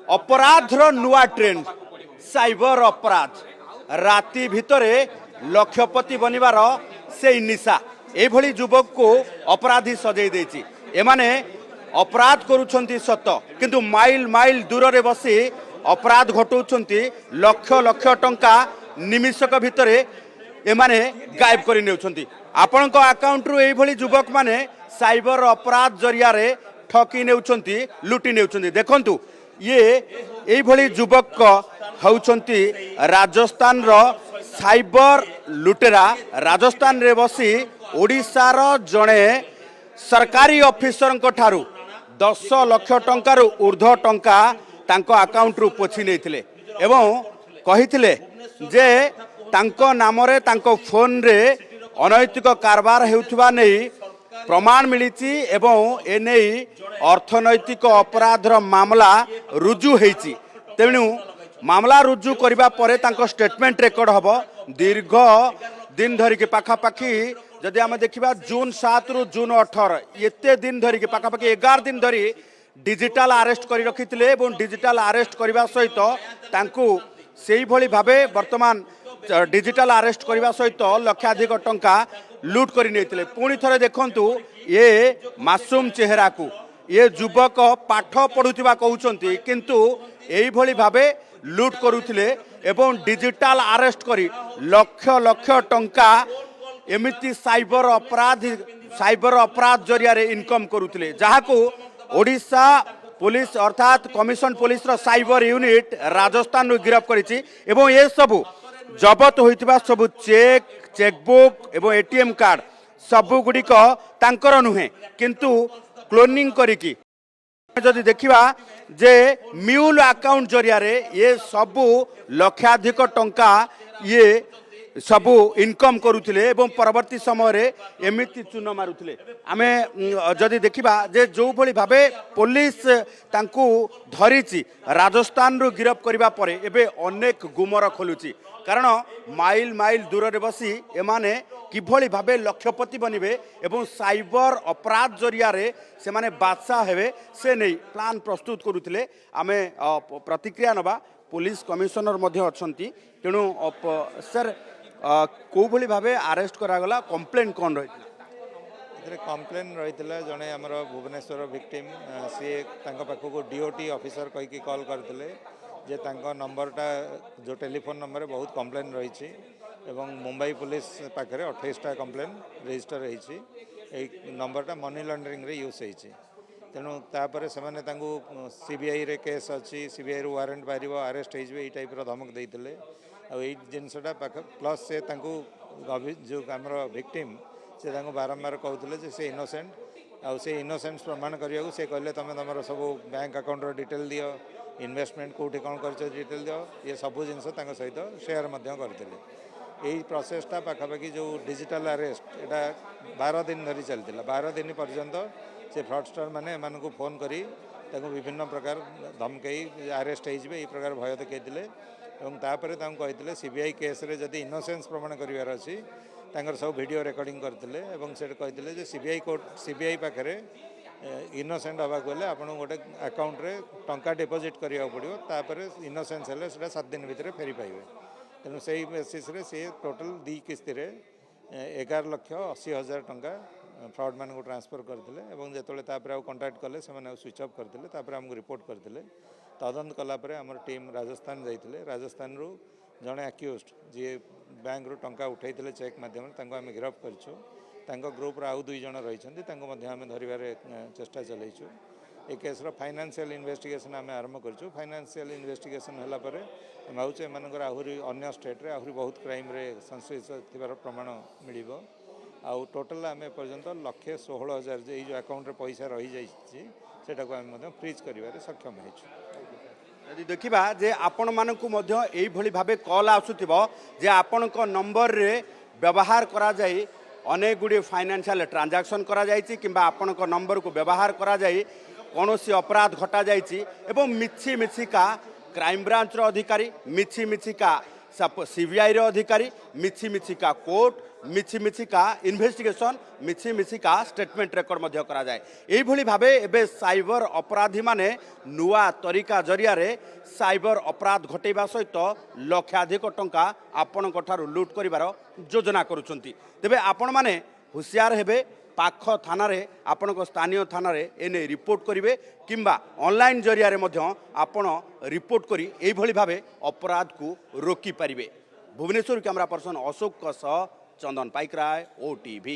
अपराधर नुआ trend cyber अपराध राति भितरे लक्षपति बनिबार से निशा एभली युवक को अपराधी सजै देछि। एमाने अपराध करूछंती सत किंतु माइल माइल दूर रे बसी अपराध घटौछंती लक्ष लक्ष टंका निमिषक भितरे एमाने गायब करि नेउछंती। आपनक अकाउंट रु एभली युवक माने साइबर अपराध जरिया रे ठकी नेउछंती लुटी नेउछंती। देखंतु ये एभली युवक हौछंती राजस्थान रो साइबर लुटेरा। राजस्थान रे बसी ओडिशार जणे सरकारी ऑफिसर ठारू 10 लाख टंकार ऊर्ध्व टंका तांको अकाउंट रु पोछि नेथिले एवं कहिथिले जे तांको नामरे तांको फोन रे अनैतिक कारबार हेउथबा नै प्रमाण मिलिछि एवं एने अर्थनैतिक अपराधर मामला रुजु हेछि। तेणु मामला रुजु करबा परे तांको स्टेटमेंट रेकर्ड हबो। दीर्घ दिन धरिके पाखापाखि जदि आम देखा जून 7 रु जून 18 एते दिन धरिके पाखापाखि 11 दिन धरी डिजिटल अरेस्ट कर रखिथिले एवं डिजिटल अरेस्ट करबा सहित तांकु सेही भली भाबे वर्तमान डिजिटल अरेस्ट करबा सहित लक्षाधिक टंका लूट कर नेथिले। पुणी थरे देखंतु ये मासूम चेहरा को ये युवक पाठ पढ़ुथिबा कहउचंती किंतु एही भली भाबे लूट करुथिले एवं डिजिटल अरेस्ट करी लक्ष लक्ष टंका एमिति साइबर अपराध जरिया रे इनकम करुथिले जहाको ओडिशा पुलिस अर्थात कमिशन पुलिस रो साइबर यूनिट राजस्थान रो गिरफ्त करिछि एवं ये सबु जबत होइतिबा सबु चेकबुक एवं एटीएम कार्ड सबु गुडिक तांकर नुहे किंतु क्लोनिंग करिकी जदि देखिबा जे म्यूल अकाउंट जरिया रे ये सबु लक्षाधिक टंका ये सबु इनकम करुथिले एवं परवर्ती समय रे एमिति चून मारुथिले। आमे जदि देखिबा जे जो भली भाबे पुलिस तांकु धरिछि राजस्थान रु गिरफ्त करबा परे एबे अनेक गुमर खोलुछि कारण माइल माइल दूर रे बसी एमाने किभली भाबे लक्षपति बनिबे एवं साइबर अपराध जरिया रे से माने बादशाह हेबे से नहीं प्लान प्रस्तुत करुथिले। आमे प्रतिक्रिया नबा पुलिस कमिशनर मध्य अछंती तेणु सर को भली भाबे अरेस्ट करागला कंप्लेन कोन रही कंप्लेन रही जड़े आमर भुवनेश्वर विक्टिम सी पाखक डीओटी ऑफिसर कहीकि कॉल करते जे तांको नंबरटा जो टेलीफोन नंबर बहुत कंप्लेन रही मुंबई पुलिस पाखे 28टा कंप्लेन रजिस्टर रही नंबरटा मनी लॉन्ड्रिंग रे यूज होती तेणु तापर से सीबीआई रे केस अच्छी सीबीआई रू वारंट बाहर अरेस्ट हो टाइप धमक देते जिनसटा पाख प्लस से जो आमर विक्टिम से बारंबार कहते से इनोसेंट आउ से इनोसेंस प्रमाण करने से कहले तुम तुम सब बैंक अकाउंट डिटेल दियो इन्वेस्टमेंट कौटी कौन कर डिटेल दियो ये सब जिनस सहित शेयर करते यही प्रोसेसटा पाखापाखि जो डिजिटल अरेस्ट यहाँ 12 दिन धरी चलती 12 दिन पर्यंत से फ्रॉडस्टर मैंने एम फोन करी विभिन्न प्रकार धमकई अरेस्ट हो प्रकार भय देखते कहते सीबीआई केस रे जदि इनोसेंस प्रमाण करार अच्छी सब वीडियो रिकॉर्डिंग करते कहते सीबीआई पाखे इनोसेंट हवा गले आप गोटे अकाउंट रे टंका डिपोजिट करा पड़ो तापर इनोसेंस हेले 7 दिन भितर फेरी पाइबे तेणु से बेसीस सी टोटाल 2 किस्ती 11,80,000 टंका फ्रॉड मान को ट्रांसफर करते जो कंटाक्ट कले से स्विच ऑफ करते आमको रिपोर्ट करते तदंत कलापर आम टीम राजस्थान जाइए राजस्थान रु जड़े आक्यूज जी बैंक रु टंका उठाई चेक मध्यम आम गिरफ्त कर ग्रुप आउ 2 जन रही आम धरवे चेष्टा चलैचु ए केस फाइनेंशियल इन्वेस्टिगेशन आम आरंभ कर फाइनेंशियल इन्वेस्टिगेशन होगापर भावुँ एम आहरी अन्य स्टेट रे आहरी बहुत क्राइम रे संश्लिष्ट थिबार प्रमाण मिल आउ टोटाल आम एपर्यंत 1,16,000 जो अकाउंट रे पैसा रही जाटा को आम फ्रीज कर सक्षम हो। यदि देखा जे आपण मानकु मध्य एई भली भाबे कॉल आसुथिबो जे आपणक नंबर रे व्यवहार करा जाई अनेक गुडी फाइनेंशियल ट्रांजैक्शन करा जाईची किंबा आपणक नंबर को व्यवहार करा जाई कोनोसी अपराध घटा जाईची एवं मिछि मिछिका क्राइम ब्रांच रो अधिकारी मिछि मिछिका सीबीआई रो अधिकारी मिछि मिछिका कोर्ट ମିଛିମିଛିକା ଇନଭେଷ୍ଟିଗେସନ୍ ମିଛିମିଛିକା ଷ୍ଟେଟମେଣ୍ଟ ରେକର୍ଡ ମଧ୍ୟ କରାଯାଏ। ଏଇଭଳି ଭାବେ ଏବେ ସାଇବର ଅପରାଧୀମାନେ ନୂଆ ତରିକା ଜରିଆରେ ସାଇବର ଅପରାଧ ଘଟାଇବା ସହିତ ଲକ୍ଷାଧିକ ଟଙ୍କା ଆପଣଙ୍କଠାରୁ ଲୁଟ୍ କରିବାର ଯୋଜନା କରୁଛନ୍ତି। ତେବେ ଆପଣମାନେ ହୁସିଆର ହେବେ। ପାଖ ଥାନାରେ ଆପଣଙ୍କ ସ୍ଥାନୀୟ ଥାନାରେ ଏନେ ରିପୋର୍ଟ କରିବେ କିମ୍ବା ଅନଲାଇନ୍ ଜରିଆରେ ମଧ୍ୟ ଆପଣ ରିପୋର୍ଟ କରି ଏଇଭଳି ଭାବେ ଅପରାଧକୁ ରୋକିପାରିବେ। ଭୁବନେଶ୍ୱର କ୍ୟାମେରା ପର୍ସନ ଅଶୋକଙ୍କ ସହ ଚନ୍ଦନ ପାଇକରାୟ, OTV।